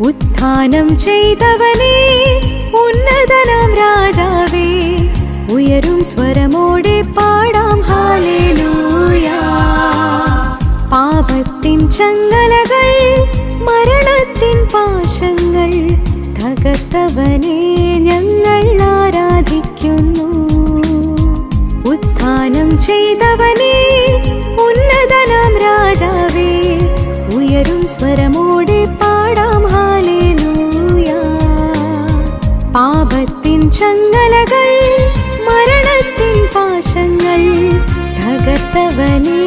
ഉത്ഥാനം ചെയ്തവനേ, ഉന്നതനാം രാജാവേ, ഉയരും സ്വരമോടെ പാടാം ഹല്ലേലൂയ. പാപത്തിൻ ചങ്ങലകൾ, മരണത്തിൻ പാശങ്ങൾ തകർത്തവനെ ഞങ്ങൾ ആരാധിക്കുന്നു. ഉത്ഥാനം ചെയ്തവനേ, ഉന്നതനാം രാജാവേ, ഉയരും സ്വരമോടെ പാടാം ഹല്ലേലൂയ. പാപത്തിൻ ചങ്ങലകൾ, മരണത്തിൻ പാശങ്ങൾ തകർത്തവനേ